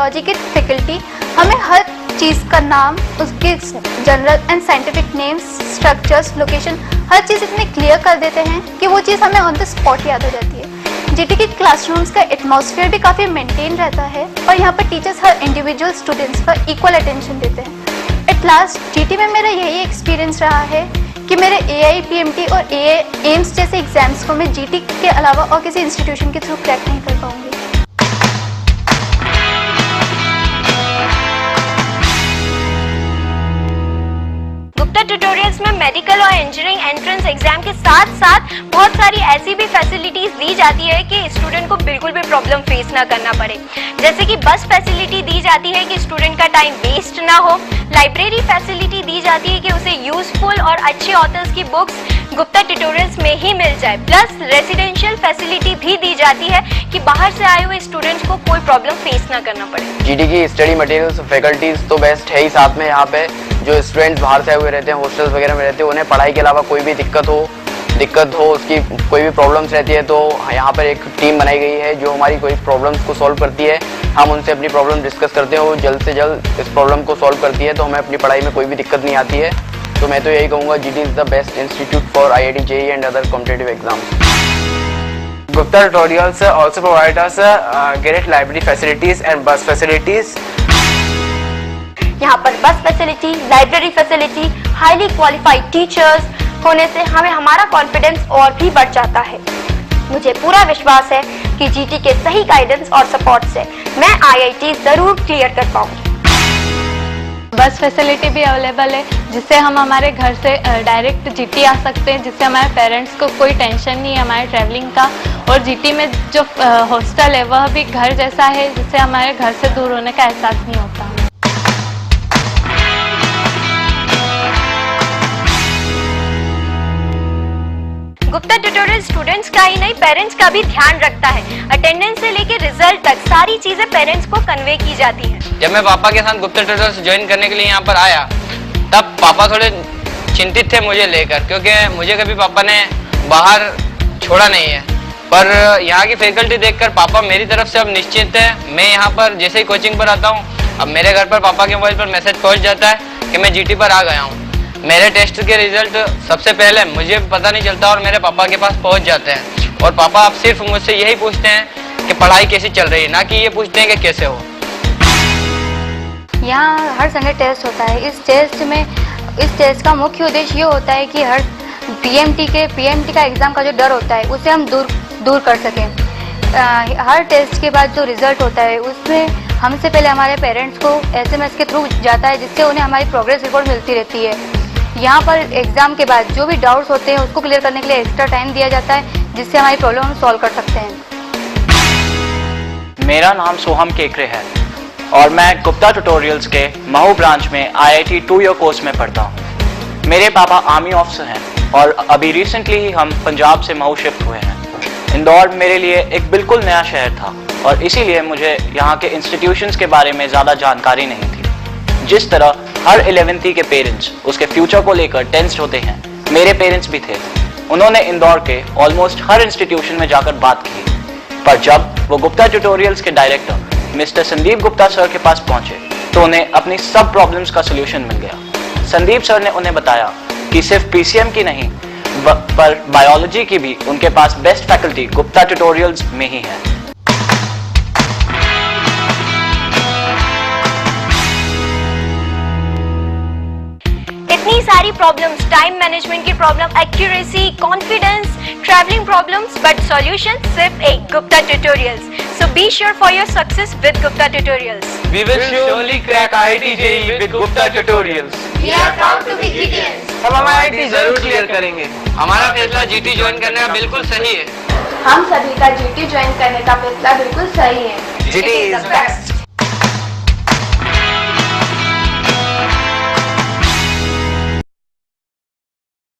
Biology की faculty हमें हर चीज़ का नाम, उसके general and scientific names, structures, location, हर चीज़ इतनी क्लियर कर देते हैं कि वो चीज़ हमें ऑन द स्पॉट याद हो जाती है। जीटी के क्लासरूम्स का एटमॉस्फेयर भी काफ़ी मेंटेन रहता है और यहाँ पर टीचर्स हर इंडिविजुअल स्टूडेंट्स पर इक्वल अटेंशन देते हैं। एट लास्ट जीटी में मेरा यही एक्सपीरियंस रहा है कि मेरे AIPMT और एम्स जैसे एग्जाम्स को मैं जीटी के अलावा और किसी इंस्टीट्यूशन के थ्रू क्रैक नहीं कर पाऊंगी। गुप्ता ट्यूटोरियल्स में मेडिकल और इंजीनियरिंग एंट्रेंस एग्जाम के साथ साथ बहुत सारी ऐसी भी फैसिलिटीज दी जाती है कि स्टूडेंट को बिल्कुल भी प्रॉब्लम फेस ना करना पड़े। जैसे कि बस फैसिलिटी दी जाती है कि स्टूडेंट का टाइम वेस्ट ना हो, लाइब्रेरी फैसिलिटी दी जाती है कि उसे यूजफुल और अच्छे ऑथर्स की बुक्स गुप्ता ट्यूटोरियल्स में ही मिल जाए, प्लस रेसिडेंशियल फैसिलिटी भी दी जाती है कि बाहर से आए हुए स्टूडेंट्स को कोई प्रॉब्लम फेस ना करना पड़े। जीटी की स्टडी मटेरियल्स फैकल्टीज तो बेस्ट है ही, साथ में यहाँ पे जो स्टूडेंट्स बाहर से आए हुए रहते हैं, हॉस्टल्स वगैरह में रहते हैं, उन्हें पढ़ाई के अलावा कोई भी दिक्कत हो उसकी कोई भी प्रॉब्लम्स रहती है तो यहाँ पर एक टीम बनाई गई है जो हमारी कोई प्रॉब्लम्स को सॉल्व करती है। हम उनसे अपनी प्रॉब्लम डिस्कस करते हैं, वो जल्द से जल्द इस प्रॉब्लम को सॉल्व करती है, तो हमें अपनी पढ़ाई में कोई भी दिक्कत नहीं आती है। तो मैं तो यही कहूँगा, GT is the best institute for IIT JEE and other competitive exams. Gupta Tutorials also provide us great library facilities and bus facilities. यहाँ पर बस facility, library facility, highly qualified teachers होने से हमें हमारा कॉन्फिडेंस और भी बढ़ जाता है। मुझे पूरा विश्वास है कि जीटी के सही गाइडेंस और सपोर्ट से मैं IIT जरूर क्लियर कर पाऊंगी। बस फैसिलिटी भी अवेलेबल है जिससे हम हमारे घर से डायरेक्ट जीटी आ सकते हैं, जिससे हमारे पेरेंट्स को कोई टेंशन नहीं है हमारे ट्रैवलिंग का। और जीटी में जो हॉस्टल है वह भी घर जैसा है, जिससे हमारे घर से दूर होने का एहसास नहीं होता। गुप्ता ट्यूटोरियल स्टूडेंट्स का ही नहीं, पेरेंट्स का भी ध्यान रखता है। अटेंडेंस से लेके रिजल्ट तक सारी चीजें पेरेंट्स को कन्वे की जाती है। जब मैं पापा के साथ गुप्ता ट्यूटोरियल ज्वाइन करने के लिए यहाँ पर आया, तब पापा थोड़े चिंतित थे मुझे लेकर, क्योंकि मुझे कभी पापा ने बाहर छोड़ा नहीं है। पर यहाँ की फैकल्टी देखकर पापा मेरी तरफ से अब निश्चित है। मैं यहाँ पर जैसे ही कोचिंग पर आता हूँ, अब मेरे घर पर पापा के मोबाइल पर मैसेज पहुँच जाता है कि मैं जीटी पर आ गया हूँ। मेरे टेस्ट के रिजल्ट सबसे पहले मुझे पता नहीं चलता और मेरे पापा के पास पहुंच जाते हैं। और पापा अब सिर्फ मुझसे यही पूछते हैं कि पढ़ाई कैसी चल रही है, ना कि ये पूछते हैं कि कैसे हो। यहाँ हर संडे टेस्ट होता है। इस टेस्ट का मुख्य उद्देश्य ये होता है कि हर PMT का एग्ज़ाम का जो डर होता है उसे हम दूर कर सकें। हर टेस्ट के बाद जो रिज़ल्ट होता है उसमें हमसे पहले हमारे पेरेंट्स को SMS के थ्रू जाता है, जिससे उन्हें हमारी प्रोग्रेस रिपोर्ट मिलती रहती है। यहाँ पर एग्ज़ाम के बाद जो भी डाउट्स होते हैं उसको क्लियर करने के लिए एक्स्ट्रा टाइम दिया जाता है, जिससे हमारी प्रॉब्लम हम सॉल्व कर सकते हैं। मेरा नाम सोहम केकरे है और मैं गुप्ता ट्यूटोरियल्स के महू ब्रांच में IIT 2 ईयर कोर्स में पढ़ता हूँ। मेरे पापा आर्मी ऑफिसर हैं और अभी रिसेंटली ही हम पंजाब से महू शिफ्ट हुए हैं। इंदौर मेरे लिए एक बिल्कुल नया शहर था और इसीलिए मुझे यहाँ के इंस्टीट्यूशंस के बारे में ज़्यादा जानकारी नहीं थी। जिस तरह हर 11वीं के पेरेंट्स उसके फ्यूचर को लेकर टेंस्ड होते हैं, मेरे पेरेंट्स भी थे। उन्होंने इंदौर के ऑलमोस्ट हर इंस्टीट्यूशन में जाकर बात की, पर जब वो गुप्ता ट्यूटोरियल्स के director mister Sandeep Gupta sir के पास पहुंचे तो उन्हें अपनी सब प्रॉब्लम्स का सोल्यूशन मिल गया। संदीप सर ने उन्हें बताया कि सिर्फ PCM की नहीं पर बायोलॉजी की भी उनके पास बेस्ट फैकल्टी गुप्ता ट्यूटोरियल्स में ही है। इतनी सारी प्रॉब्लम्स, टाइम मैनेजमेंट की problem, accuracy, confidence, travelling problems, but solution सिर्फ एक, Gupta tutorials. So be sure for your success with Gupta Tutorials. We will surely crack IIT JEE with Gupta Tutorials. We are proud to be GTians. हम IIT जरूर clear करेंगे। हमारा फैसला GT join करने का बिल्कुल सही है। हम सभी का GT ज्वाइन करने का फैसला बिल्कुल सही है। GT is best.